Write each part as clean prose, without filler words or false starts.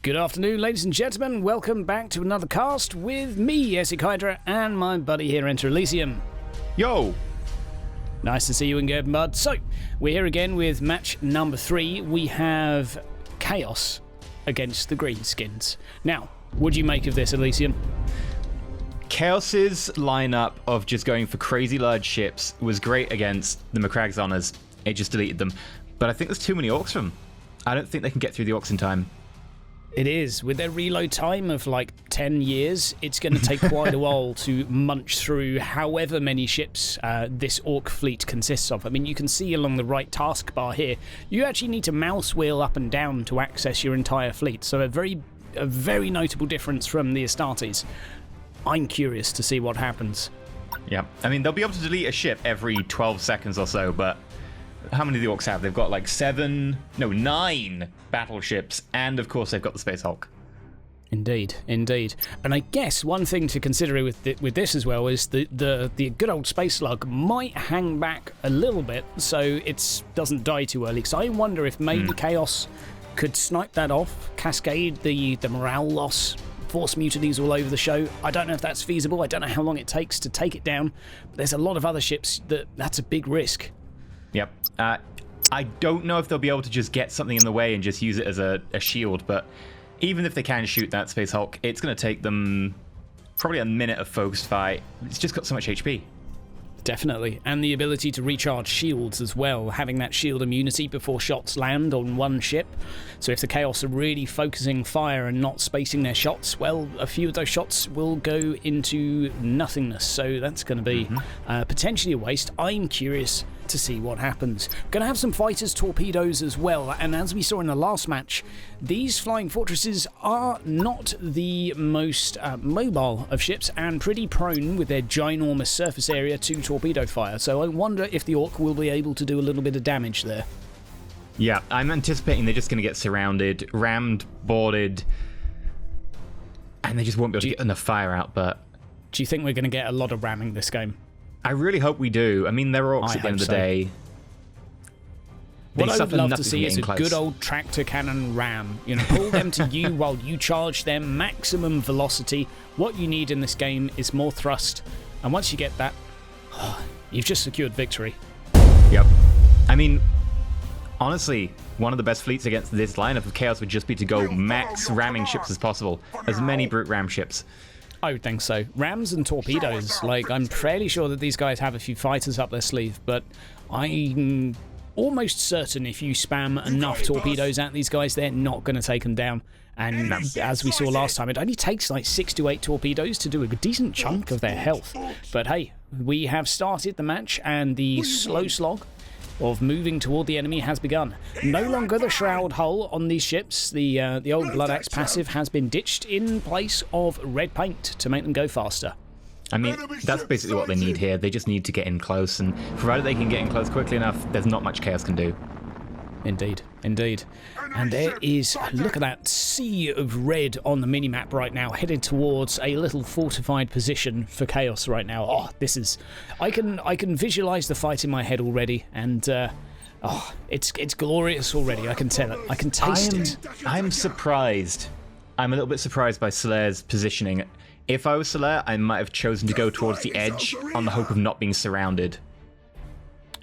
Good afternoon, ladies and gentlemen. Welcome back to another cast with me, Esik Hydra, and my buddy here, EnterElysium. Yo! Nice to see you again, bud. So, we're here again with match number 3. We have Chaos against the Greenskins. Now, what do you make of this, Elysium? Chaos's lineup of just going for crazy large ships was great against the Macrag's Honors. It just deleted them. But I think there's too many orcs for them. I don't think they can get through the orcs in time. It is. With their reload time of like 10 years, it's going to take quite a while to munch through however many ships this orc fleet consists of. I mean, you can see along the right taskbar here, you actually need to mouse wheel up and down to access your entire fleet. So a very notable difference from the Astartes. I'm curious to see what happens. Yeah, I mean, they'll be able to delete a ship every 12 seconds or so, but how many do the orcs have? They've got like 9 battleships, and of course they've got the Space Hulk. Indeed. And I guess one thing to consider with this as well is the good old Space Slug might hang back a little bit so it doesn't die too early. So I wonder if maybe Chaos could snipe that off, cascade the morale loss, force mutinies all over the show. I don't know if that's feasible. I don't know how long it takes to take it down. But there's a lot of other ships that's a big risk. Yep. I don't know if they'll be able to just get something in the way and just use it as a shield, but even if they can shoot that Space Hulk, it's going to take them probably a minute of focused fight. It's just got so much HP. Definitely, and the ability to recharge shields as well, having that shield immunity before shots land on one ship. So if the Chaos are really focusing fire and not spacing their shots, well, a few of those shots will go into nothingness. So that's going to be potentially a waste. I'm curious to see what happens. Going to have some fighters torpedoes as well, and as we saw in the last match, these flying fortresses are not the most mobile of ships and pretty prone with their ginormous surface area to torpedo fire. So I wonder if the Orc will be able to do a little bit of damage there. Yeah, I'm anticipating they're just going to get surrounded, rammed, boarded, and they just won't be able to get enough fire out. But do you think we're going to get a lot of ramming this game? I really hope we do. I mean, they're orcs at the end of the day. What I would love to see is a good old tractor cannon ram. You know, pull them to you while you charge them, maximum velocity. What you need in this game is more thrust. And once you get that, you've just secured victory. Yep. I mean, honestly, one of the best fleets against this lineup of Chaos would just be to go max ramming ships as possible. As many brute ram ships. I would think so. Rams and torpedoes. Like, I'm fairly sure that these guys have a few fighters up their sleeve, but I'm almost certain if you spam enough torpedoes at these guys, they're not going to take them down. And as we saw last time, it only takes like 6 to 8 torpedoes to do a decent chunk of their health. But hey, we have started the match, and the slow slog of moving toward the enemy has begun. No longer the shroud hull on these ships. The old Blood Axe passive has been ditched in place of red paint to make them go faster. I mean, that's basically what they need here. They just need to get in close, and provided they can get in close quickly enough, there's not much Chaos can do. Indeed. And there is, look at that sea of red on the minimap right now, headed towards a little fortified position for Chaos right now. Oh, this is, I can visualize the fight in my head already, and it's glorious already. I can tell it. I can taste it. I'm surprised. I'm a little bit surprised by Solaire's positioning. If I was Solaire, I might have chosen to go towards the edge on the hope of not being surrounded.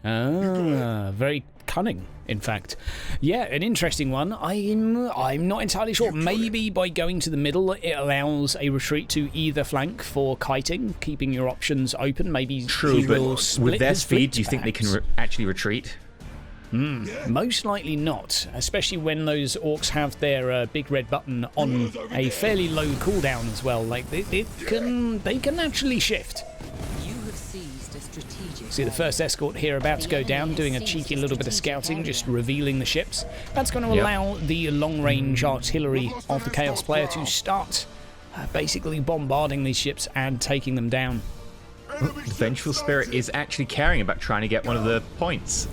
Ah, very cunning, in fact. Yeah, an interesting one. I'm not entirely sure. Maybe by going to the middle, it allows a retreat to either flank for kiting, keeping your options open. Maybe true, but with their speed, do you think they can actually retreat? Most likely not, especially when those orcs have their big red button on a fairly low cooldown as well. Like they can actually shift. See the first escort here about to go down, doing a cheeky little bit of scouting, just revealing the ships. That's going to allow the long-range artillery of the Chaos player to start basically bombarding these ships and taking them down. The Vengeful Spirit is actually caring about trying to get one of the points.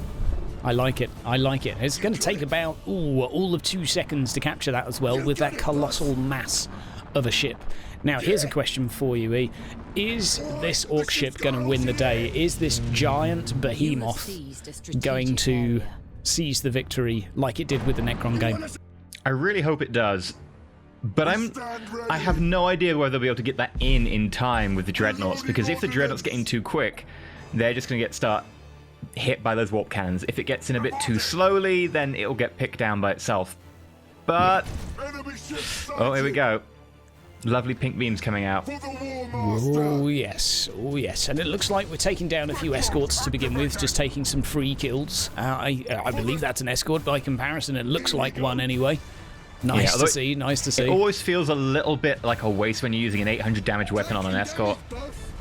I like it. It's going to take about all of 2 seconds to capture that as well, with that colossal mass of a ship. Now, here's a question for you, E. Is this orc ship going to win the day? Is this giant behemoth going to seize the victory like it did with the Necron game? I really hope it does. But I have no idea whether they'll be able to get that in time with the Dreadnoughts, because if the Dreadnoughts get in too quick, they're just going to start hit by those warp cannons. If it gets in a bit too slowly, then it'll get picked down by itself. But... oh, here we go. Lovely pink beams coming out. Oh yes, oh yes, and it looks like we're taking down a few escorts to begin with, just taking some free kills. I believe that's an escort by comparison. It looks like one anyway. Nice to see, nice to see. It always feels a little bit like a waste when you're using an 800 damage weapon on an escort.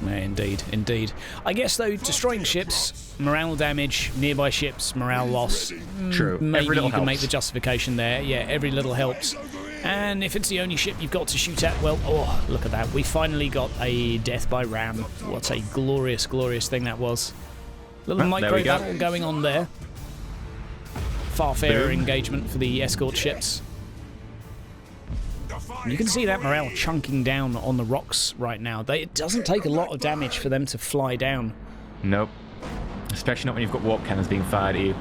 Yeah, indeed, indeed. I guess though, destroying ships, morale damage, nearby ships, morale loss. True. Maybe you can make the justification there. Yeah, every little helps. And if it's the only ship you've got to shoot at, well, oh, look at that. We finally got a death by ram. What a glorious, glorious thing that was. Little micro battle going on there. Far fairer engagement for the escort ships. You can see that morale chunking down on the rocks right now. It doesn't take a lot of damage for them to fly down. Nope. Especially not when you've got warp cannons being fired at you.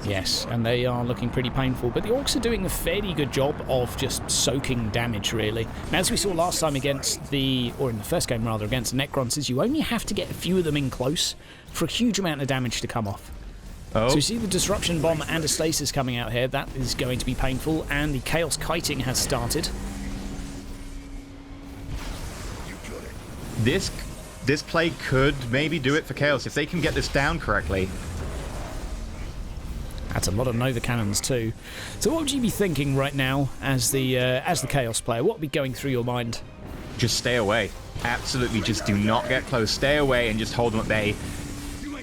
Yes, and they are looking pretty painful, but the Orcs are doing a fairly good job of just soaking damage, really. And as we saw last time against in the first game rather, against the Necrons, you only have to get a few of them in close for a huge amount of damage to come off. Oh. So we see the Disruption Bomb and a Stasis coming out here. That is going to be painful, and the Chaos Kiting has started. This play could maybe do it for Chaos if they can get this down correctly. That's a lot of Nova Cannons too. So what would you be thinking right now as the Chaos player? What would be going through your mind? Just stay away. Absolutely, just do not get close. Stay away and just hold them at bay.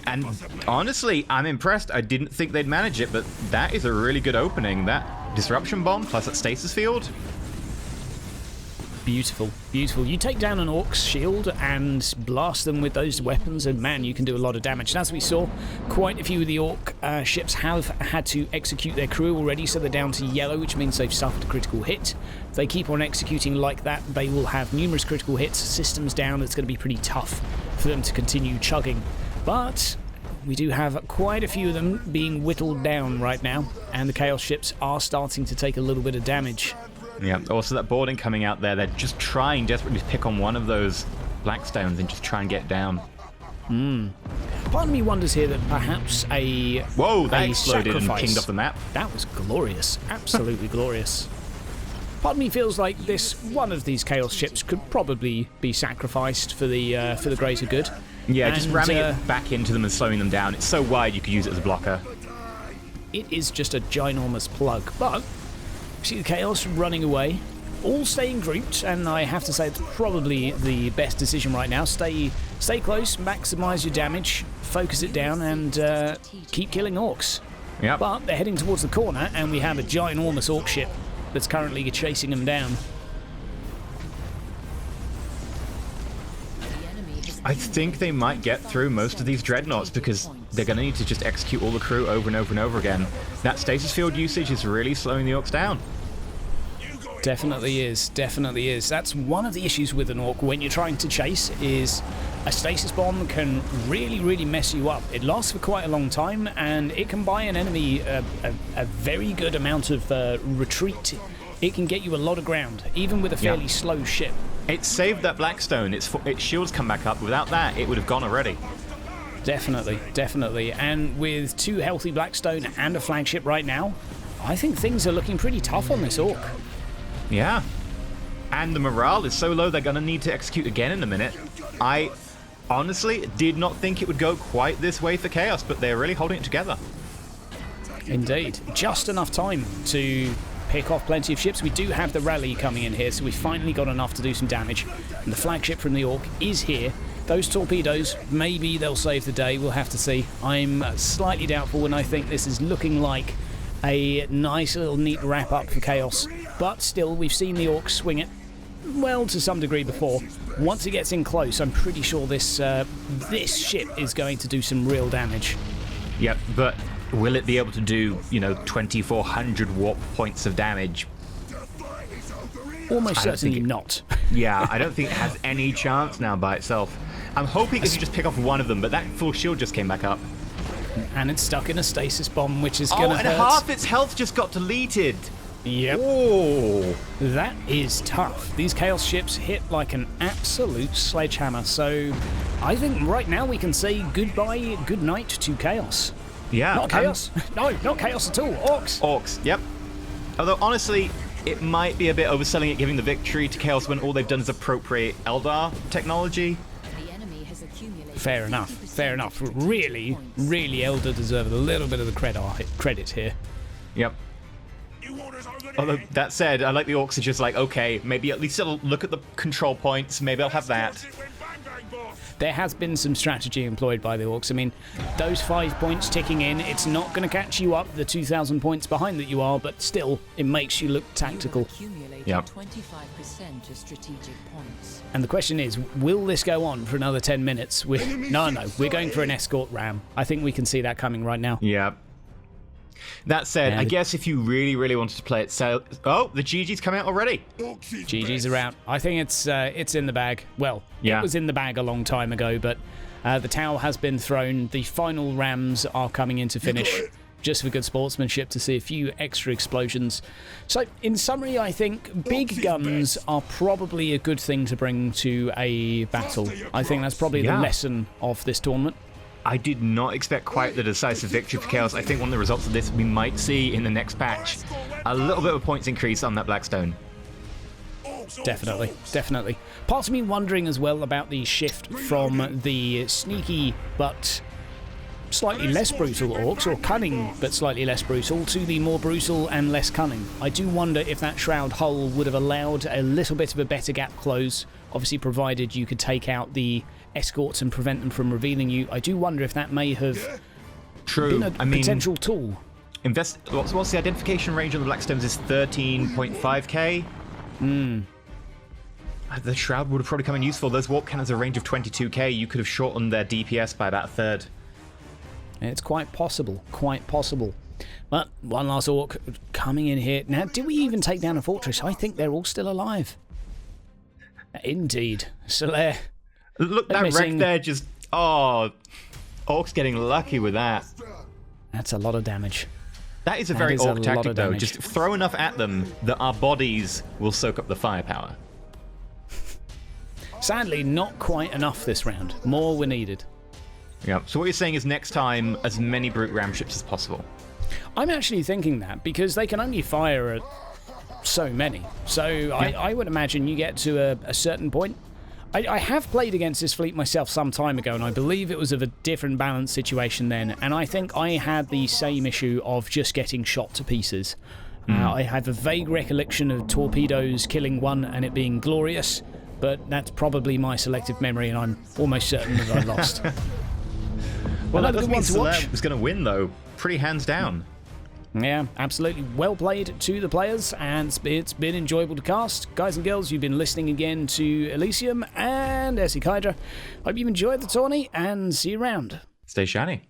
And honestly, I'm impressed. I didn't think they'd manage it, but that is a really good opening. That Disruption Bomb plus that Stasis Field. Beautiful, beautiful. You take down an Orc's shield and blast them with those weapons, and man, you can do a lot of damage. And as we saw, quite a few of the Orc ships have had to execute their crew already, so they're down to yellow, which means they've suffered a critical hit. If they keep on executing like that, they will have numerous critical hits, systems down. It's going to be pretty tough for them to continue chugging. But we do have quite a few of them being whittled down right now, and the Chaos ships are starting to take a little bit of damage. Yeah, also that boarding coming out there, they're just trying desperately to pick on one of those Blackstones and just try and get down. Part of me wonders here that perhaps Whoa, that exploded and pinged off the map. That was glorious, absolutely glorious. Part of me feels like one of these Chaos ships could probably be sacrificed for the greater good. Yeah, and just ramming it back into them and slowing them down. It's so wide you could use it as a blocker. It is just a ginormous plug, but see the Chaos running away, all staying grouped, and I have to say it's probably the best decision right now. Stay close, maximise your damage, focus it down, and keep killing Orcs. Yep. But they're heading towards the corner, and we have a ginormous Orc ship that's currently chasing them down. I think they might get through most of these Dreadnoughts because they're going to need to just execute all the crew over and over and over again. That stasis field usage is really slowing the Orcs down. Definitely is, definitely is. That's one of the issues with an Orc when you're trying to chase, is a stasis bomb can really, really mess you up. It lasts for quite a long time, and it can buy an enemy a very good amount of retreat. It can get you a lot of ground, even with a fairly slow ship. It saved that Blackstone. Its shields come back up. Without that, it would have gone already. Definitely, definitely. And with 2 healthy Blackstone and a flagship right now, I think things are looking pretty tough on this Orc. Yeah. And the morale is so low, they're going to need to execute again in a minute. I honestly did not think it would go quite this way for Chaos, but they're really holding it together. Indeed. Just enough time to pick off plenty of ships. We do have the rally coming in here, so we finally got enough to do some damage. And the flagship from the Orc is here. Those torpedoes, maybe they'll save the day. We'll have to see. I'm slightly doubtful, and I think this is looking like a nice little neat wrap-up for Chaos. But still, we've seen the Orcs swing it, well, to some degree before. Once it gets in close, I'm pretty sure this ship is going to do some real damage. Yep, but will it be able to do, 2,400 warp points of damage? Almost certainly not. Yeah, I don't think it has any chance now by itself. I'm hoping if you just pick off one of them, but that full shield just came back up. And it's stuck in a stasis bomb, which is going to hurt. And half its health just got deleted. Yep. Oh, That is tough. These Chaos ships hit like an absolute sledgehammer, so I think right now we can say goodbye, good night to Chaos. Yeah. Not Chaos. No, not Chaos at all. Orcs. Orcs, yep. Although, honestly, it might be a bit overselling it, giving the victory to Chaos when all they've done is appropriate Eldar technology. Fair enough, fair enough. Really, really Eldar deserve a little bit of the credit here. Yep. Although, that said, I like the Orcs are just like, okay, maybe at least I'll look at the control points, maybe I'll have that. There has been some strategy employed by the Orcs. I mean, those 5 points ticking in, it's not going to catch you up the 2,000 points behind that you are, but still, it makes you look tactical. Yep. 25% of strategic points. And the question is, will this go on for another 10 minutes? No, we're going for an escort ram. I think we can see that coming right now. Yeah. That said, I guess if you really, really wanted to play it, so the GG's come out already. GG's are out. I think it's in the bag. Well, yeah. It was in the bag a long time ago, but the towel has been thrown. The final rams are coming in to finish, just for good sportsmanship to see a few extra explosions. So, in summary, I think big guns are probably a good thing to bring to a battle. I think that's probably the lesson of this tournament. I did not expect quite the decisive victory for Chaos. I think one of the results of this we might see in the next patch. A little bit of a points increase on that Blackstone. Definitely, definitely. Part of me wondering as well about the shift from the sneaky but slightly less brutal Orcs, or cunning but slightly less brutal, to the more brutal and less cunning. I do wonder if that Shroud hull would have allowed a little bit of a better gap close, obviously provided you could take out the escorts and prevent them from revealing you. I do wonder if that may have been a potential tool. What's the identification range on the Blackstones is 13.5k? The Shroud would have probably come in useful. Those warp cannons have a range of 22k. You could have shortened their DPS by about a third. It's quite possible, quite possible. But one last Orc coming in here. Now, did we even take down a fortress? I think they're all still alive. Indeed. Solaire. Look, that wreck there just... Oh, Orcs getting lucky with that. That's a lot of damage. That is a very Orc tactic, though. Just throw enough at them that our bodies will soak up the firepower. Sadly, not quite enough this round. More were needed. Yeah. So what you're saying is next time, as many brute ram ships as possible. I'm actually thinking that, because they can only fire at so many. So yeah. I would imagine you get to a certain point. I have played against this fleet myself some time ago, and I believe it was of a different balance situation then, and I think I had the same issue of just getting shot to pieces. I have a vague recollection of torpedoes killing one and it being glorious, but that's probably my selective memory, and I'm almost certain that I lost. Well, that doesn't mean Solaire was going to win, though. Pretty hands down. Yeah, absolutely. Well played to the players, and it's been enjoyable to cast. Guys and girls, you've been listening again to Elysium and Essie Hydra. Hope you've enjoyed the tourney, and see you around. Stay shiny.